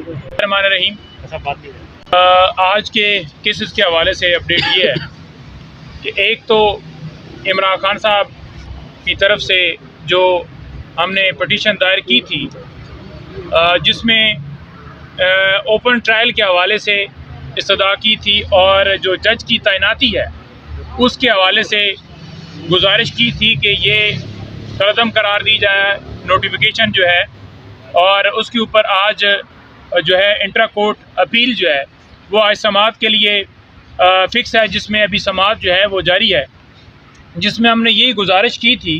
रहीम। आज के केसेस के हवाले से अपडेट ये है कि एक तो इमरान खान साहब की तरफ से जो हमने पटिशन दायर की थी, जिसमें ओपन ट्रायल के हवाले से इस्तदा की थी और जो जज की तैनाती है उसके हवाले से गुजारिश की थी कि ये कदम करार दी जाए नोटिफिकेशन जो है, और उसके ऊपर आज जो है इंट्रा कोर्ट अपील जो है वो आज समाअत के लिए फ़िक्स है, जिसमें अभी समाअत जो है वो जारी है, जिसमें हमने यही गुजारिश की थी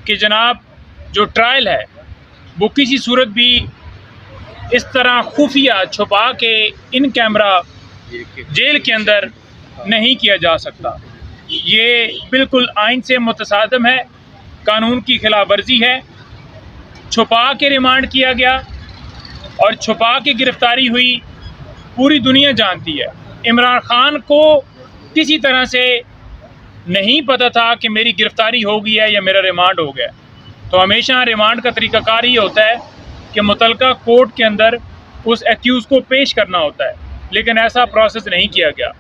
कि जनाब जो ट्रायल है वो किसी सूरत भी इस तरह खुफिया छुपा के इन कैमरा जेल के अंदर नहीं किया जा सकता। ये बिल्कुल आइन से मुतसादम है, कानून की खिलाफ वर्जी है। छुपा के रिमांड किया गया और छुपा के गिरफ्तारी हुई, पूरी दुनिया जानती है। इमरान खान को किसी तरह से नहीं पता था कि मेरी गिरफ्तारी हो गई है या मेरा रिमांड हो गया। तो हमेशा रिमांड का तरीक़ाकार ये होता है कि मुतलका कोर्ट के अंदर उस एक्यूज़ को पेश करना होता है, लेकिन ऐसा प्रोसेस नहीं किया गया।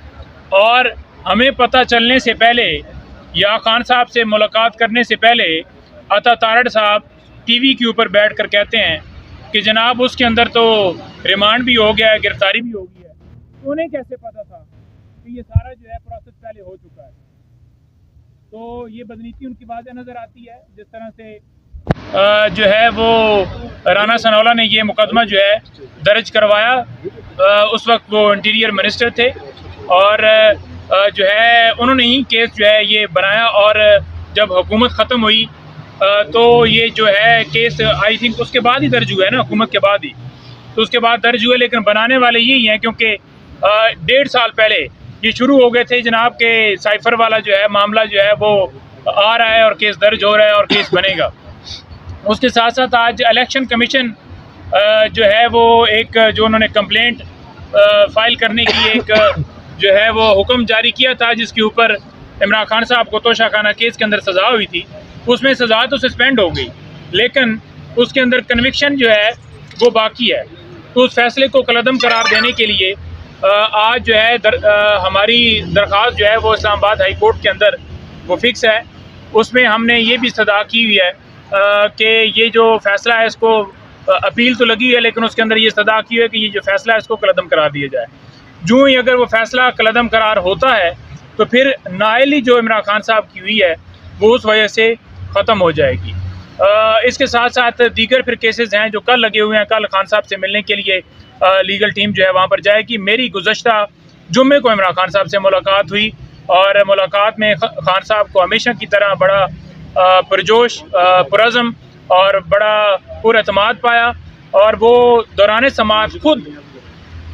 और हमें पता चलने से पहले या खान साहब से मुलाकात करने से पहले अता तारड़ साहब टीवी के ऊपर बैठ कर कहते हैं कि जनाब उसके अंदर तो रिमांड भी हो गया है, गिरफ्तारी भी हो गई है। तो उन्हें कैसे पता था कि ये सारा जो है प्रोसेस पहले हो चुका है? तो ये बदनीति उनकी बातें नज़र आती है। जिस तरह से जो है वो राना सनौला ने ये मुकदमा जो है दर्ज करवाया, उस वक्त वो इंटीरियर मिनिस्टर थे और जो है उन्होंने ही केस जो है ये बनाया, और जब हुकूमत ख़त्म हुई तो ये जो है केस आई थिंक उसके बाद ही दर्ज हुआ है ना, हुकूमत के बाद ही, तो उसके बाद दर्ज हुए। लेकिन बनाने वाले यही हैं, क्योंकि 1.5 साल पहले ये शुरू हो गए थे जनाब के साइफर वाला जो है मामला जो है वो आ रहा है और केस दर्ज हो रहा है और केस बनेगा। उसके साथ साथ आज इलेक्शन कमीशन जो है वो एक जो उन्होंने कंप्लेंट फ़ाइल करने की एक जो है वो हुक्म जारी किया था, जिसके ऊपर इमरान खान साहब को तोशाखाना केस के अंदर सज़ा हुई थी। उसमें सज़ा तो सस्पेंड हो गई, लेकिन उसके अंदर कन्विक्शन जो है वो बाकी है। तो उस फैसले को कलअदम करार देने के लिए आज जो है हमारी दरख्वास्त जो है वो इस्लामाबाद हाई कोर्ट के अंदर वो फिक्स है। उसमें हमने ये भी सदा की हुई है कि ये जो फ़ैसला है इसको अपील तो लगी है, लेकिन उसके अंदर ये सदा की है कि ये जो फ़ैसला है इसको कलअदम करार दिया जाए। जो ही अगर वो फ़ैसला कलअदम करार होता है तो फिर नाअहली जो इमरान खान साहब की हुई है वो उस वजह से ख़त्म हो जाएगी। इसके साथ साथ दीगर फिर केसेस हैं जो कल लगे हुए हैं। कल खान साहब से मिलने के लिए लीगल टीम जो है वहाँ पर जाएगी। मेरी गुज़श्ता जुम्मे को इमरान खान साहब से मुलाकात हुई और मुलाकात में खान साहब को हमेशा की तरह बड़ा पुरजोश, पुरज़म और बड़ा पुरएतमाद पाया, और वो दौरान समाअत खुद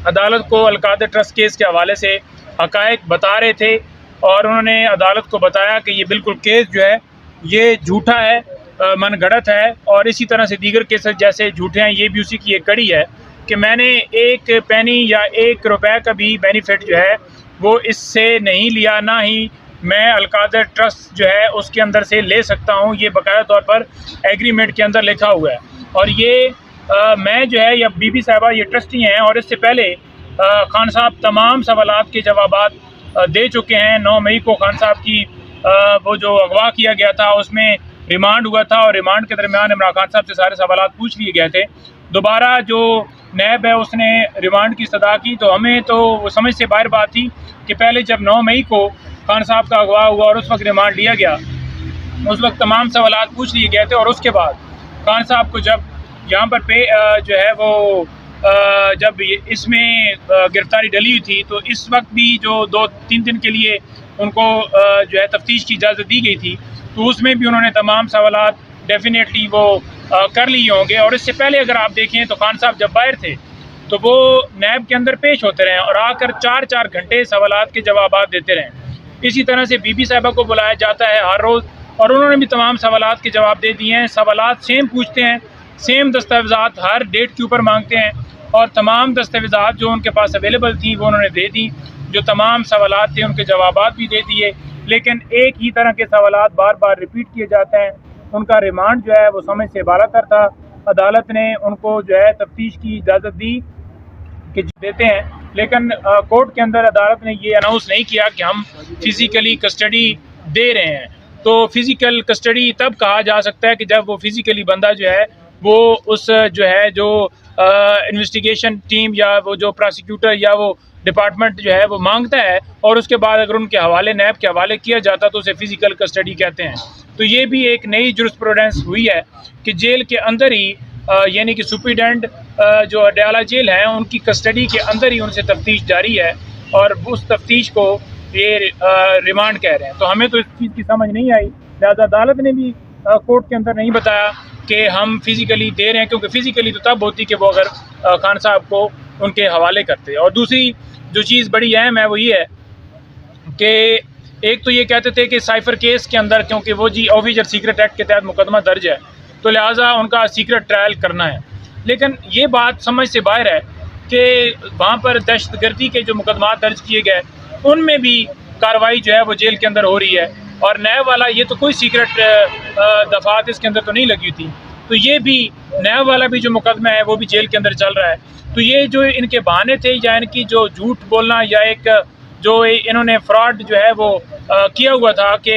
अदालत को अलकादर ट्रस्ट केस के हवाले से हक़ाइक़ बता रहे थे, और उन्होंने अदालत को बताया कि ये बिल्कुल केस जो है ये झूठा है, मनगढ़ंत है, और इसी तरह से दीगर केसेस जैसे झूठे हैं। ये भी उसी की एक कड़ी है कि मैंने 1 पैनी या 1 रुपये का भी बेनिफिट जो है वो इससे नहीं लिया, ना ही मैं अलकादर ट्रस्ट जो है उसके अंदर से ले सकता हूँ। ये बाकायदा तौर पर एग्रीमेंट के अंदर लिखा हुआ है, और ये मैं जो है या बीबी साहिबा ये ट्रस्टी हैं, और इससे पहले खान साहब तमाम सवालात के जवाबात दे चुके हैं। 9 मई को खान साहब की वो जो अगवा किया गया था उसमें रिमांड हुआ था, और रिमांड के दरमियान इमरान खान साहब से सारे सवालात पूछ लिए गए थे। दोबारा जो नैब है उसने रिमांड की सदा की, तो हमें तो वो समझ से बाहर बात थी कि पहले जब 9 मई को खान साहब का अगवा हुआ और उस वक्त रिमांड लिया गया, उस वक्त तमाम सवालात पूछ लिए गए थे, और उसके बाद खान साहब को जब यहाँ पर जो है वो जब इसमें गिरफ्तारी डली हुई थी, तो इस वक्त भी जो 2-3 दिन के लिए उनको जो है तफ्तीश की इजाज़त दी गई थी, तो उसमें भी उन्होंने तमाम सवालात डेफिनेटली वो कर लिए होंगे। और इससे पहले अगर आप देखें तो खान साहब जब बाहर थे तो वो नैब के अंदर पेश होते रहे और आकर 4-4 घंटे सवालात के जवाबात देते रहे। इसी तरह से बीबी साहिबा को बुलाया जाता है हर रोज़, और उन्होंने भी तमाम सवालात के जवाब दे दिए हैं। सवालात सेम पूछते हैं, सेम दस्तावेज़ात हर डेट के ऊपर मांगते हैं, और तमाम दस्तावेज़ात जो उनके पास अवेलेबल थी वो उन्होंने दे दी। जो तमाम सवालात थे उनके जवाबात भी दे दिए, लेकिन एक ही तरह के सवालात बार बार रिपीट किए जाते हैं। उनका रिमांड जो है वो समझ से बालातर था। अदालत ने उनको जो है तफ्तीश की इजाज़त दी, कि देते हैं, लेकिन कोर्ट के अंदर अदालत ने ये अनाउंस नहीं किया कि हम फिज़िकली कस्टडी दे रहे हैं। तो फिज़िकल कस्टडी तब कहा जा सकता है कि जब वो फिज़िकली बंदा जो है वो उस जो इन्वेस्टिगेशन टीम या वो जो प्रोसिक्यूटर या वो डिपार्टमेंट जो है वो मांगता है, और उसके बाद अगर उनके हवाले नैब के हवाले किया जाता तो उसे फ़िज़िकल कस्टडी कहते हैं। तो ये भी एक नई जुरिस्प्रूडेंस हुई है कि जेल के अंदर ही यानी कि सुप्रीडेंट जो अडयाला जेल है उनकी कस्टडी के अंदर ही उनसे तफ्तीश जारी है, और उस तफ्तीश को ये रिमांड कह रहे हैं। तो हमें तो इस चीज़ की समझ नहीं आई, लिहाजा अदालत ने भी कोर्ट के अंदर नहीं बताया कि हम फिज़िकली दे रहे हैं, क्योंकि फ़िज़िकली तो तब होती कि वो अगर खान साहब को उनके हवाले करते। और दूसरी जो चीज़ बड़ी अहम है वो ये है कि एक तो ये कहते थे कि साइफर केस के अंदर, क्योंकि वो जी ऑफिसर सीक्रेट एक्ट के तहत मुकदमा दर्ज है, तो लिहाजा उनका सीक्रेट ट्रायल करना है। लेकिन ये बात समझ से बाहर है कि वहाँ पर दहशतगर्दी के जो मुकदमा दर्ज किए गए उनमें भी कार्रवाई जो है वो जेल के अंदर हो रही है, और नया वाला ये तो कोई सीक्रेट दफात इसके अंदर तो नहीं लगी थी, तो ये भी नया वाला भी जो मुकदमा है वो भी जेल के अंदर चल रहा है। तो ये जो इनके बहाने थे या इनकी जो झूठ बोलना या एक जो इन्होंने फ्रॉड जो है वो किया हुआ था कि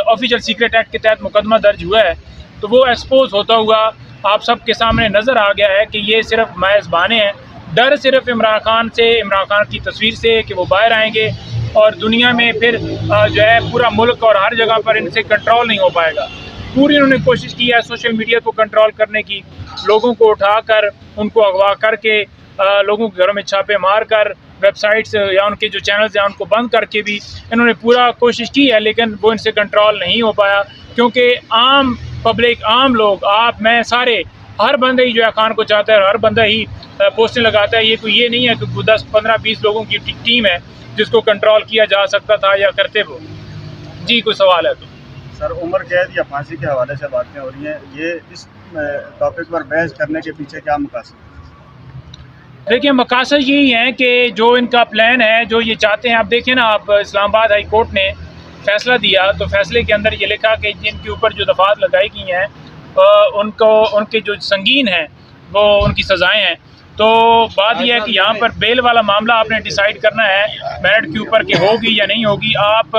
ऑफिशियल सीक्रेट एक्ट के तहत मुकदमा दर्ज हुआ है, तो वो एक्सपोज होता हुआ आप सबके सामने नज़र आ गया है कि ये सिर्फ महज बहाने हैं। डर सिर्फ इमरान खान से, इमरान खान की तस्वीर से कि वो बाहर आएंगे और दुनिया में फिर जो है पूरा मुल्क और हर जगह पर इनसे कंट्रोल नहीं हो पाएगा। पूरी इन्होंने कोशिश की है सोशल मीडिया को कंट्रोल करने की, लोगों को उठाकर उनको अगवा करके लोगों के घरों में छापे मार कर वेबसाइट्स या उनके जो चैनल्स हैं उनको बंद करके भी इन्होंने पूरा कोशिश की है, लेकिन वो इनसे कंट्रोल नहीं हो पाया, क्योंकि आम पब्लिक, आम लोग, आप, मैं, सारे, हर बंदा ही जो है खान को चाहता है, हर बंदा ही पोस्टें लगाता है। ये नहीं है कि 10, 15, 20 लोगों की टीम है जिसको कंट्रोल किया जा सकता था या करते वो। जी कोई सवाल है तो? सर, उम्र कैद या फांसी के हवाले से बातें हो रही हैं, ये इस टॉपिक पर बहस करने के पीछे क्या मकसद है? देखिए, मकसद यही है कि जो इनका प्लान है, जो ये चाहते हैं, आप देखें ना, आप इस्लामाबाद हाई कोर्ट ने फैसला दिया तो फैसले के अंदर ये लिखा कि जिनके ऊपर जो दफात लगाई गई हैं उनको, उनके जो संगीन हैं वो उनकी सज़ाएं हैं। तो बात यह है कि यहाँ पर बेल वाला मामला आपने डिसाइड करना है मेरिट के ऊपर कि होगी या नहीं होगी। आप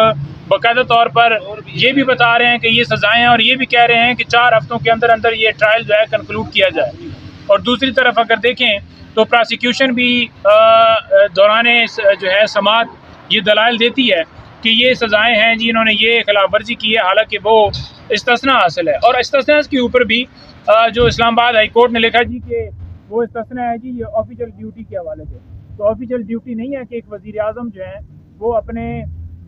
बाकायदा तौर पर ये भी बता रहे हैं कि ये सज़ाएं हैं, और ये भी कह रहे हैं कि 4 हफ्तों के अंदर अंदर ये ट्रायल जो है कंक्लूड किया जाए। और दूसरी तरफ अगर देखें तो प्रोसिक्यूशन भी दौरान जो है समात ये दलाइल देती है कि ये सज़ाएं हैं जी, इन्होंने ये खिलाफ वर्जी की है, हालांकि वो इस्तिस्ना हासिल है। और इस्तिस्ना के ऊपर भी जो इस्लामाबाद हाई कोर्ट ने लिखा जी कि वो इस्तिस्ना है जी ये ऑफिशियल ड्यूटी के हवाले से। तो ऑफिशियल ड्यूटी नहीं है कि एक वज़ीर आज़म जो है वो अपने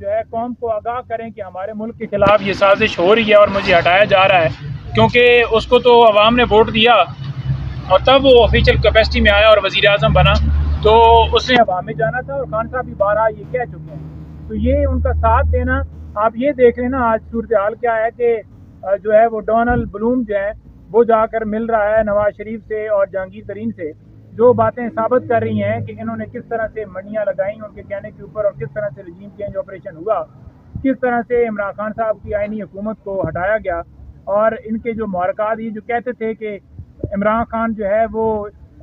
जो है कौम को आगाह करें कि हमारे मुल्क के ख़िलाफ़ ये साजिश हो रही है और मुझे हटाया जा रहा है, क्योंकि उसको तो अवाम ने वोट दिया और तब वो ऑफिशियल कैपेसिटी में आया और वज़ीर आज़म बना, तो उसने अवाम में जाना था। और खान साहब भी 12 ये कह चुके हैं, तो ये उनका साथ देना। आप ये देख लेना आज सूरत हाल क्या है कि जो है वो डोनाल्ड ब्लूम जो है वो जाकर मिल रहा है नवाज शरीफ से और जहांगीर तरीन से, जो बातें साबित कर रही हैं कि इन्होंने किस तरह से मंडियाँ लगाई उनके कहने के ऊपर, और किस तरह से रजीम चेंज ऑपरेशन हुआ, किस तरह से इमरान खान साहब की आईनी हुकूमत को हटाया गया। और इनके जो मुहरक़ात, ये जो कहते थे कि इमरान खान जो है वो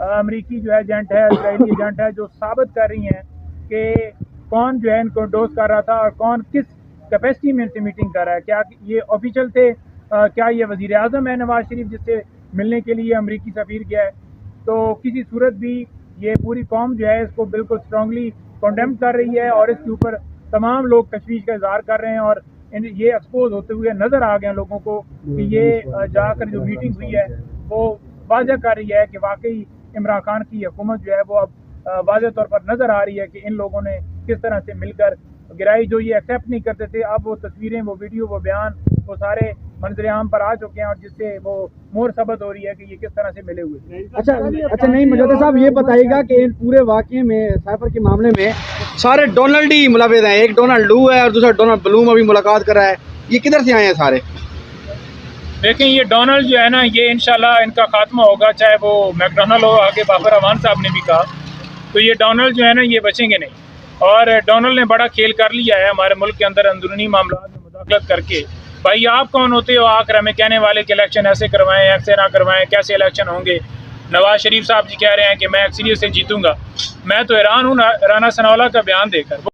अमरीकी जो है एजेंट है, इसराइली एजेंट है, जो साबित कर रही हैं कि कौन जो है इनको डोज कर रहा था और कौन किस कैपेसिटी में इनसे मीटिंग कर रहा है। क्या ये ऑफिशियल थे? क्या ये वज़ीर आज़म है नवाज शरीफ जिससे मिलने के लिए अमरीकी सफ़ीर गया है? तो किसी सूरत भी ये पूरी कौम जो है इसको बिल्कुल स्ट्रांगली कंडेम कर रही है, और इसके ऊपर तमाम लोग तशवीश का इज़हार कर रहे हैं। और ये एक्सपोज होते हुए नज़र आ गए लोगों को कि ये जाकर जो मीटिंग हुई है वो वाज़ह कर रही है कि वाकई इमरान खान की हुकूमत जो है वो अब वाज़ह तौर पर नज़र आ रही है कि इन लोगों ने किस तरह से मिलकर गिराई। जो ये एक्सेप्ट नहीं करते थे, अब वो तस्वीरें, वो वीडियो, वो बयान, वो सारे मंजर आम पर आ चुके हैं, और जिससे वो मोर सबत हो रही है कि ये किस तरह से मिले हुए। अच्छा नहीं, मजदर साहब ये बताइएगा कि इन पूरे वाक़े में, साइफर के मामले में सारे डोनाल्ड ही मुलविस हैं। एक डोनाल्ड लू है और दूसरा डोनाल्ड ब्लूम अभी मुलाकात कर रहा है। ये किधर से आए हैं सारे? देखें, ये डोनाल्ड जो है ना, ये इंशाल्लाह इनका खात्मा होगा, चाहे वो मैकडोनल्ड हो, आगे बाबर अमान साहब ने भी कहा। तो ये डोनाल्ड जो है ना, ये बचेंगे नहीं। और डोनाल्ड ने बड़ा खेल कर लिया है हमारे मुल्क के अंदर अंदरूनी मामलों में मुदाखलत करके। भाई आप कौन होते हो आकर हमें कहने वाले कि इलेक्शन ऐसे करवाएं, ऐसे ना करवाएं, कैसे इलेक्शन होंगे? नवाज शरीफ साहब जी कह रहे हैं कि मैं अक्सरियत से जीतूंगा। मैं तो हैरान हूँ राना सनाउल्लाह का बयान देकर।